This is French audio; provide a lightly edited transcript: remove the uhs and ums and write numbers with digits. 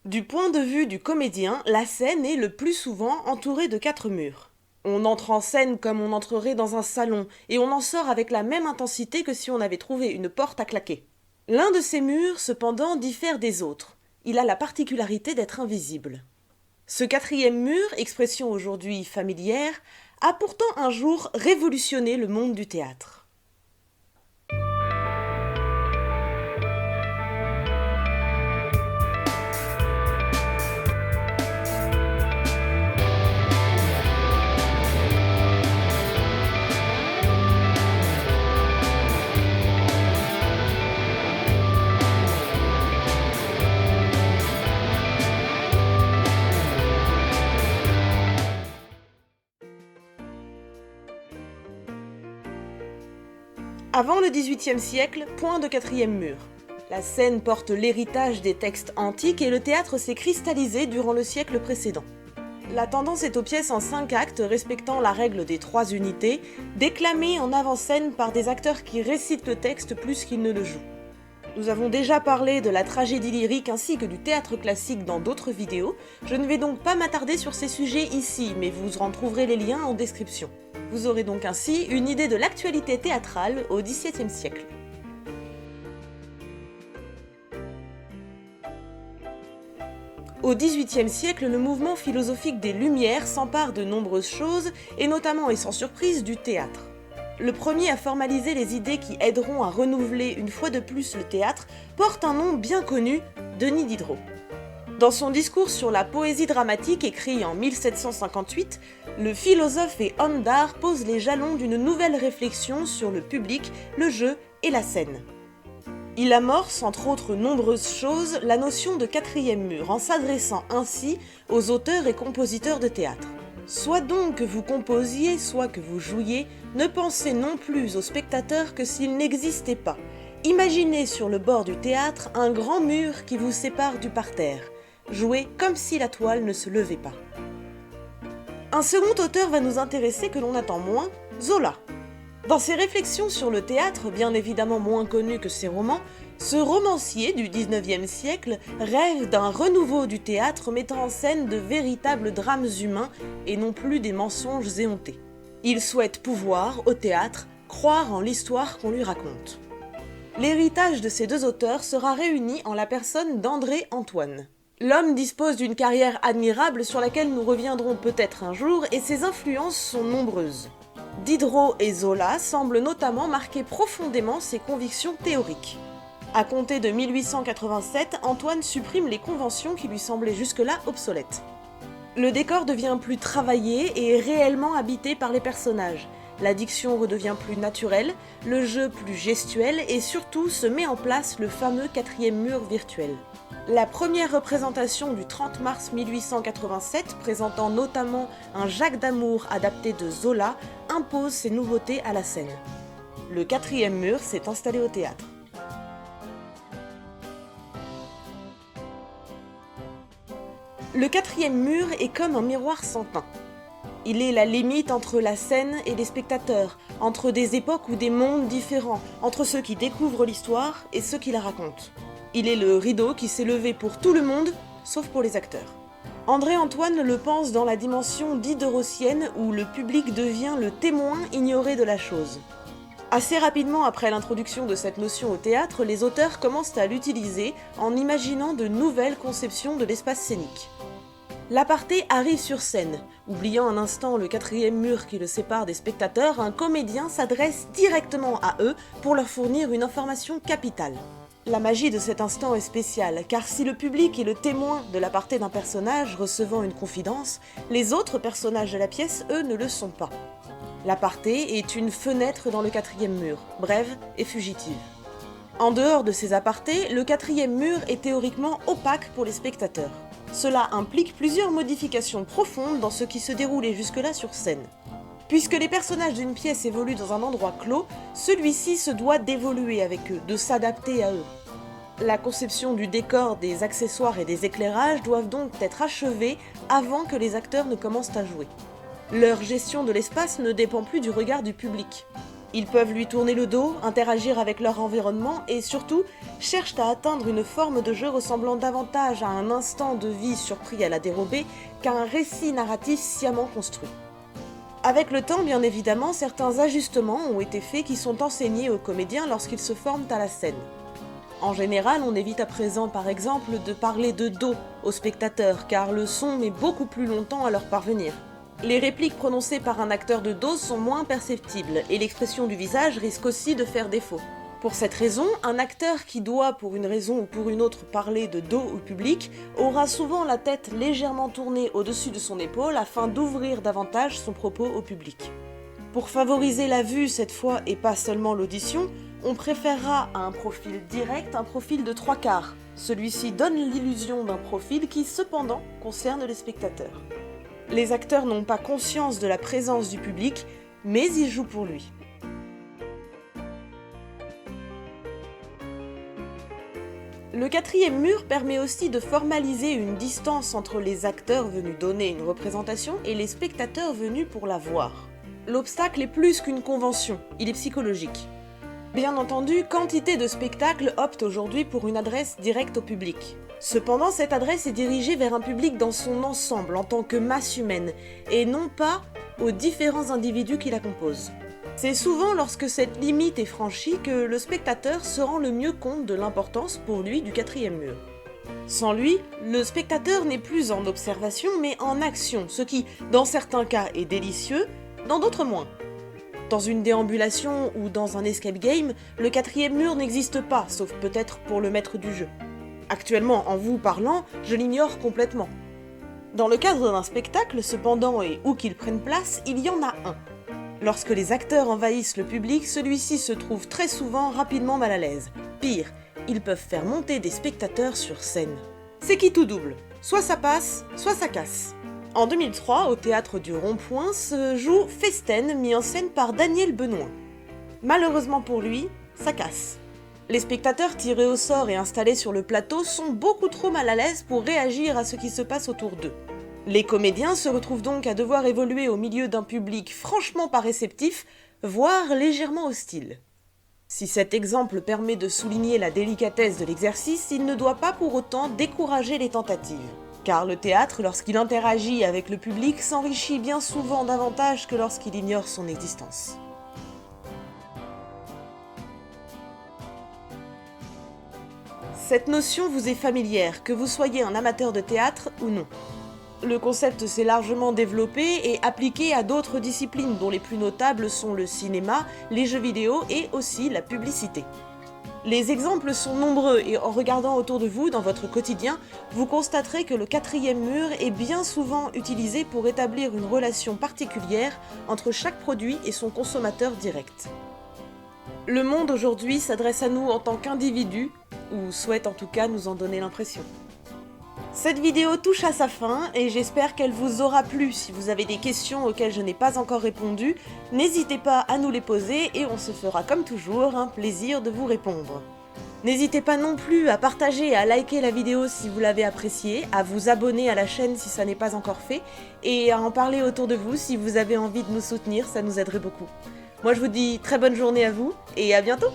Du point de vue du comédien, la scène est le plus souvent entourée de 4 murs. On entre en scène comme on entrerait dans un salon, et on en sort avec la même intensité que si on avait trouvé une porte à claquer. L'un de ces murs, cependant, diffère des autres. Il a la particularité d'être invisible. Ce 4e mur, expression aujourd'hui familière, a pourtant un jour révolutionné le monde du théâtre. Avant le XVIIIe siècle, point de 4e mur. La scène porte l'héritage des textes antiques et le théâtre s'est cristallisé durant le siècle précédent. La tendance est aux pièces en 5 actes respectant la règle des 3 unités, déclamées en avant-scène par des acteurs qui récitent le texte plus qu'ils ne le jouent. Nous avons déjà parlé de la tragédie lyrique ainsi que du théâtre classique dans d'autres vidéos, je ne vais donc pas m'attarder sur ces sujets ici, mais vous en trouverez les liens en description. Vous aurez donc ainsi une idée de l'actualité théâtrale au XVIIe siècle. Au XVIIIe siècle, le mouvement philosophique des Lumières s'empare de nombreuses choses, et notamment et sans surprise du théâtre. Le premier à formaliser les idées qui aideront à renouveler une fois de plus le théâtre porte un nom bien connu, Denis Diderot. Dans son discours sur la poésie dramatique écrit en 1758, le philosophe et homme d'art pose les jalons d'une nouvelle réflexion sur le public, le jeu et la scène. Il amorce, entre autres nombreuses choses, la notion de 4e mur en s'adressant ainsi aux auteurs et compositeurs de théâtre. Soit donc que vous composiez, soit que vous jouiez, ne pensez non plus aux spectateurs que s'ils n'existaient pas. Imaginez sur le bord du théâtre un grand mur qui vous sépare du parterre. Jouez comme si la toile ne se levait pas. Un second auteur va nous intéresser que l'on attend moins, Zola. Dans ses réflexions sur le théâtre, bien évidemment moins connues que ses romans, ce romancier du XIXe siècle rêve d'un renouveau du théâtre mettant en scène de véritables drames humains et non plus des mensonges éhontés. Il souhaite pouvoir, au théâtre, croire en l'histoire qu'on lui raconte. L'héritage de ces deux auteurs sera réuni en la personne d'André Antoine. L'homme dispose d'une carrière admirable sur laquelle nous reviendrons peut-être un jour et ses influences sont nombreuses. Diderot et Zola semblent notamment marquer profondément ses convictions théoriques. À compter de 1887, Antoine supprime les conventions qui lui semblaient jusque-là obsolètes. Le décor devient plus travaillé et réellement habité par les personnages. La diction redevient plus naturelle, le jeu plus gestuel et surtout se met en place le fameux 4e mur virtuel. La première représentation du 30 mars 1887, présentant notamment un Jacques d'Amour adapté de Zola, impose ces nouveautés à la scène. Le 4e mur s'est installé au théâtre. Le 4e mur est comme un miroir sans teint. Il est la limite entre la scène et les spectateurs, entre des époques ou des mondes différents, entre ceux qui découvrent l'histoire et ceux qui la racontent. Il est le rideau qui s'est levé pour tout le monde, sauf pour les acteurs. André Antoine le pense dans la dimension diderottienne où le public devient le témoin ignoré de la chose. Assez rapidement après l'introduction de cette notion au théâtre, les auteurs commencent à l'utiliser en imaginant de nouvelles conceptions de l'espace scénique. L'aparté arrive sur scène. Oubliant un instant le 4e mur qui le sépare des spectateurs, un comédien s'adresse directement à eux pour leur fournir une information capitale. La magie de cet instant est spéciale, car si le public est le témoin de l'aparté d'un personnage recevant une confidence, les autres personnages de la pièce, eux, ne le sont pas. L'aparté est une fenêtre dans le 4e mur, brève et fugitive. En dehors de ces apartés, le 4e mur est théoriquement opaque pour les spectateurs. Cela implique plusieurs modifications profondes dans ce qui se déroulait jusque-là sur scène. Puisque les personnages d'une pièce évoluent dans un endroit clos, celui-ci se doit d'évoluer avec eux, de s'adapter à eux. La conception du décor, des accessoires et des éclairages doivent donc être achevées avant que les acteurs ne commencent à jouer. Leur gestion de l'espace ne dépend plus du regard du public. Ils peuvent lui tourner le dos, interagir avec leur environnement et surtout cherchent à atteindre une forme de jeu ressemblant davantage à un instant de vie surpris à la dérobée qu'à un récit narratif sciemment construit. Avec le temps, bien évidemment, certains ajustements ont été faits qui sont enseignés aux comédiens lorsqu'ils se forment à la scène. En général, on évite à présent par exemple de parler de dos aux spectateurs car le son met beaucoup plus longtemps à leur parvenir. Les répliques prononcées par un acteur de dos sont moins perceptibles et l'expression du visage risque aussi de faire défaut. Pour cette raison, un acteur qui doit, pour une raison ou pour une autre, parler de dos au public aura souvent la tête légèrement tournée au-dessus de son épaule afin d'ouvrir davantage son propos au public. Pour favoriser la vue cette fois et pas seulement l'audition, on préférera à un profil direct un profil de 3/4. Celui-ci donne l'illusion d'un profil qui cependant concerne les spectateurs. Les acteurs n'ont pas conscience de la présence du public, mais ils jouent pour lui. Le quatrième mur permet aussi de formaliser une distance entre les acteurs venus donner une représentation et les spectateurs venus pour la voir. L'obstacle est plus qu'une convention, il est psychologique. Bien entendu, quantité de spectacles optent aujourd'hui pour une adresse directe au public. Cependant, cette adresse est dirigée vers un public dans son ensemble, en tant que masse humaine, et non pas aux différents individus qui la composent. C'est souvent lorsque cette limite est franchie que le spectateur se rend le mieux compte de l'importance pour lui du quatrième mur. Sans lui, le spectateur n'est plus en observation mais en action, ce qui, dans certains cas, est délicieux, dans d'autres moins. Dans une déambulation ou dans un escape game, le quatrième mur n'existe pas, sauf peut-être pour le maître du jeu. Actuellement, en vous parlant, je l'ignore complètement. Dans le cadre d'un spectacle, cependant, et où qu'il prenne place, il y en a un. Lorsque les acteurs envahissent le public, celui-ci se trouve très souvent rapidement mal à l'aise. Pire, ils peuvent faire monter des spectateurs sur scène. C'est qui tout double. Soit ça passe, soit ça casse. En 2003, au théâtre du Rond-Point, se joue Festen, mis en scène par Daniel Benoît. Malheureusement pour lui, ça casse. Les spectateurs tirés au sort et installés sur le plateau sont beaucoup trop mal à l'aise pour réagir à ce qui se passe autour d'eux. Les comédiens se retrouvent donc à devoir évoluer au milieu d'un public franchement pas réceptif, voire légèrement hostile. Si cet exemple permet de souligner la délicatesse de l'exercice, il ne doit pas pour autant décourager les tentatives. Car le théâtre, lorsqu'il interagit avec le public, s'enrichit bien souvent davantage que lorsqu'il ignore son existence. Cette notion vous est familière, que vous soyez un amateur de théâtre ou non. Le concept s'est largement développé et appliqué à d'autres disciplines dont les plus notables sont le cinéma, les jeux vidéo et aussi la publicité. Les exemples sont nombreux et en regardant autour de vous dans votre quotidien, vous constaterez que le quatrième mur est bien souvent utilisé pour établir une relation particulière entre chaque produit et son consommateur direct. Le monde aujourd'hui s'adresse à nous en tant qu'individus, ou souhaite en tout cas nous en donner l'impression. Cette vidéo touche à sa fin et j'espère qu'elle vous aura plu. Si vous avez des questions auxquelles je n'ai pas encore répondu, n'hésitez pas à nous les poser et on se fera comme toujours un plaisir de vous répondre. N'hésitez pas non plus à partager et à liker la vidéo si vous l'avez appréciée, à vous abonner à la chaîne si ça n'est pas encore fait, et à en parler autour de vous si vous avez envie de nous soutenir, ça nous aiderait beaucoup. Moi je vous dis très bonne journée à vous et à bientôt!